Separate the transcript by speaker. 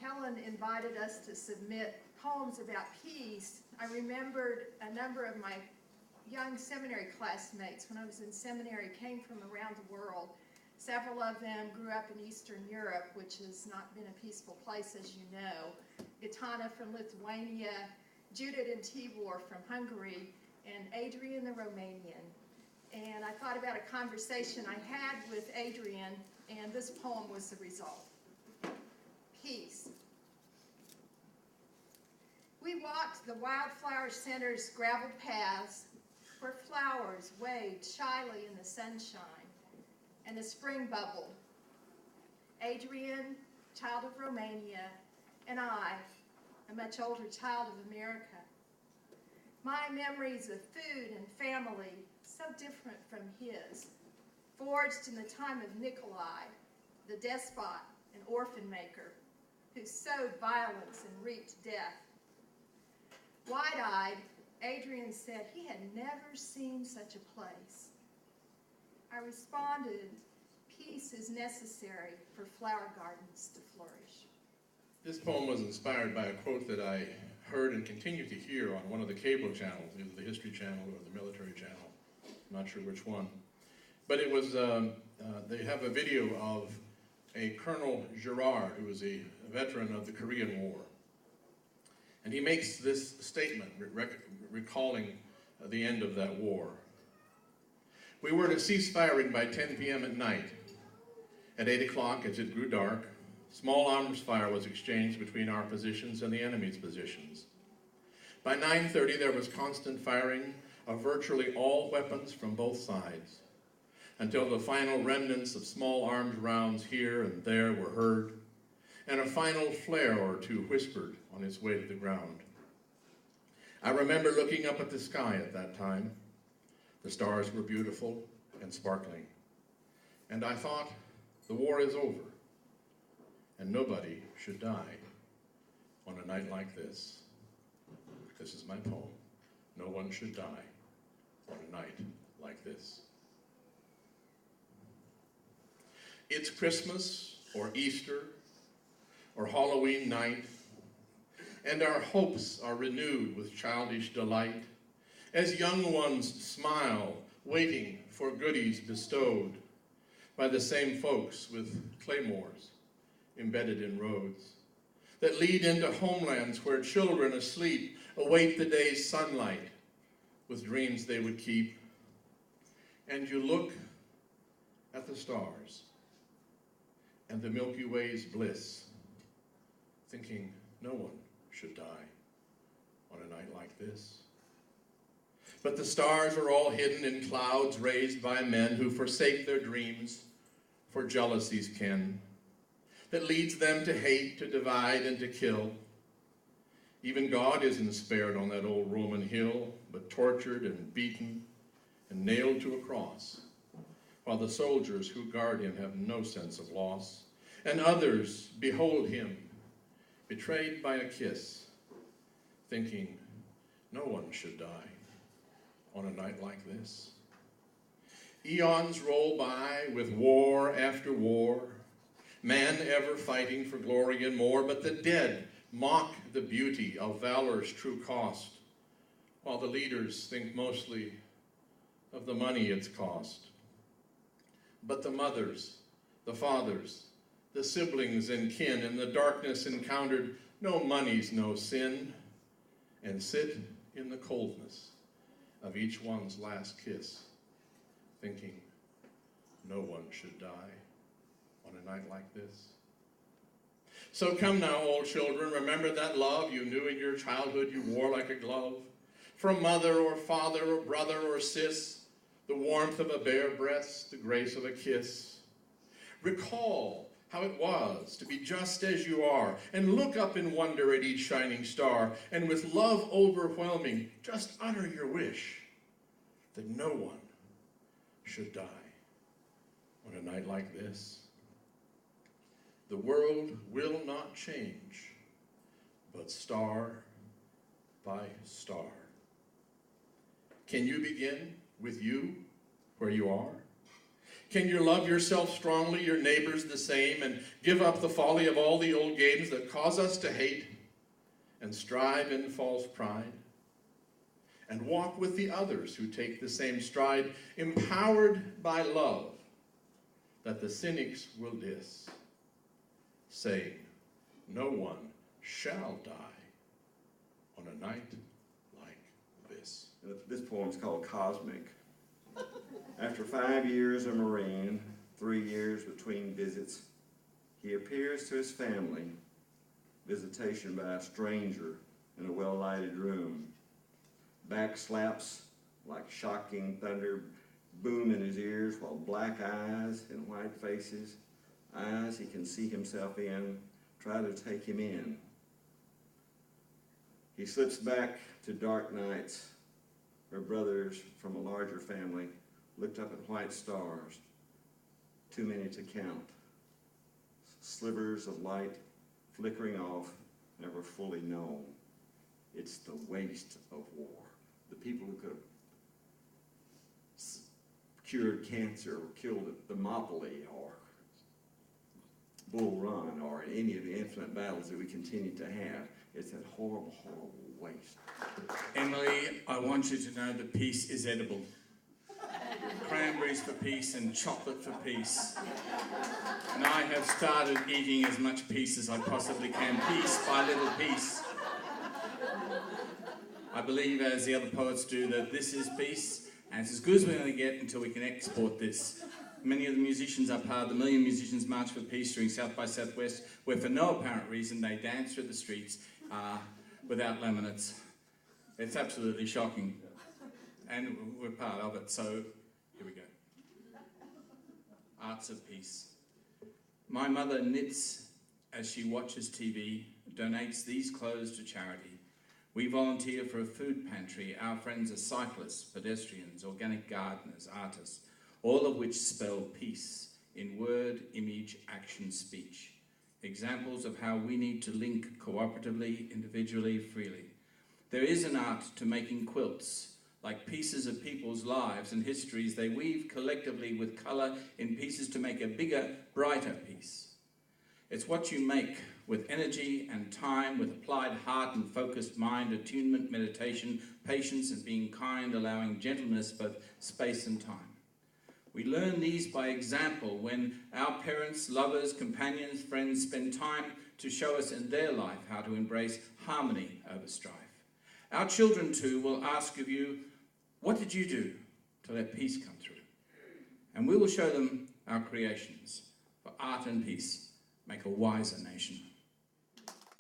Speaker 1: Helen invited us to submit poems about peace, I remembered a number of my young seminary classmates when I was in seminary came from around the world. Several of them grew up in Eastern Europe, which has not been a peaceful place, as you know. Gitana from Lithuania, Judith and Tibor from Hungary, and Adrian the Romanian. And I thought about a conversation I had with Adrian, and this poem was the result. Peace. We walked the Wildflower Center's graveled paths where flowers waved shyly in the sunshine and the spring bubbled. Adrian, child of Romania, and I, a much older child of America. My memories of food and family, so different from his, forged in the time of Nikolai, the despot and orphan maker, who sowed violence and reaped death. Wide-eyed, Adrian said he had never seen such a place. I responded, peace is necessary for flower gardens to flourish.
Speaker 2: This poem was inspired by a quote that I heard and continue to hear on one of the cable channels, either the History Channel or the Military Channel. I'm not sure which one. But it was, they have a video of a Colonel Girard, who was a veteran of the Korean War. And he makes this statement, recalling the end of that war. We were to cease firing by 10 p.m. at night. At 8 o'clock, as it grew dark, small arms fire was exchanged between our positions and the enemy's positions. By 9:30, there was constant firing of virtually all weapons from both sides, until the final remnants of small arms rounds here and there were heard, and a final flare or two whispered on its way to the ground. I remember looking up at the sky at that time. The stars were beautiful and sparkling. And I thought, the war is over, and nobody should die on a night like this. This is my poem. No one should die on a night like this. It's Christmas or Easter or Halloween night, and our hopes are renewed with childish delight as young ones smile, waiting for goodies bestowed by the same folks with claymores embedded in roads that lead into homelands where children asleep await the day's sunlight with dreams they would keep. And you look at the stars and the Milky Way's bliss, thinking no one should die on a night like this. But the stars are all hidden in clouds raised by men who forsake their dreams for jealousy's ken that leads them to hate, to divide, and to kill. Even God isn't spared on that old Roman hill, but tortured and beaten and nailed to a cross, while the soldiers who guard him have no sense of loss, and others behold him, betrayed by a kiss, thinking no one should die on a night like this. Eons roll by with war after war, man ever fighting for glory and more, but the dead mock the beauty of valor's true cost, while the leaders think mostly of the money it's cost. But the mothers, the fathers, the siblings and kin in the darkness encountered no money's no sin, and sit in the coldness of each one's last kiss, thinking no one should die on a night like this. So come now, old children, remember that love you knew in your childhood you wore like a glove, from mother or father or brother or sis, the warmth of a bare breast, the grace of a kiss. Recall how it was to be just as you are, and look up in wonder at each shining star, and with love overwhelming, just utter your wish that no one should die on a night like this. The world will not change, but star by star. Can you begin with you where you are? Can you love yourself strongly, your neighbors the same, and give up the folly of all the old games that cause us to hate and strive in false pride? And walk with the others who take the same stride, empowered by love that the cynics will diss, saying, no one shall die on a night like this.
Speaker 3: This poem's called Cosmic. After 5 years a Marine, 3 years between visits, he appears to his family, visitation by a stranger in a well-lighted room. Back slaps like shocking thunder boom in his ears, while black eyes and white faces, eyes he can see himself in, try to take him in. He slips back to dark nights where brothers from a larger family looked up at white stars, too many to count. Slivers of light flickering off, never fully known. It's the waste of war. The people who could have cured cancer or killed Thermopylae or Bull Run or any of the infinite battles that we continue to have. It's that horrible, horrible waste.
Speaker 4: Emily, I want you to know that peace is edible. Cranberries for peace and chocolate for peace. And I have started eating as much peace as I possibly can, piece by little piece. I believe, as the other poets do, that this is peace, and it's as good as we're going to get until we can export this. Many of the musicians are part of the Million Musicians March for Peace during South by Southwest, where for no apparent reason they dance through the streets without laminates. It's absolutely shocking. And we're part of it, so here we go. Arts of Peace. My mother knits as she watches TV, donates these clothes to charity. We volunteer for a food pantry. Our friends are cyclists, pedestrians, organic gardeners, artists, all of which spell peace in word, image, action, speech. Examples of how we need to link cooperatively, individually, freely. There is an art to making quilts. Like pieces of people's lives and histories, they weave collectively with colour in pieces to make a bigger, brighter piece. It's what you make with energy and time, with applied heart and focused mind, attunement, meditation, patience and being kind, allowing gentleness, both space and time. We learn these by example when our parents, lovers, companions, friends spend time to show us in their life how to embrace harmony over strife. Our children too will ask of you, what did you do to let peace come through? And we will show them our creations, for art and peace make a wiser nation.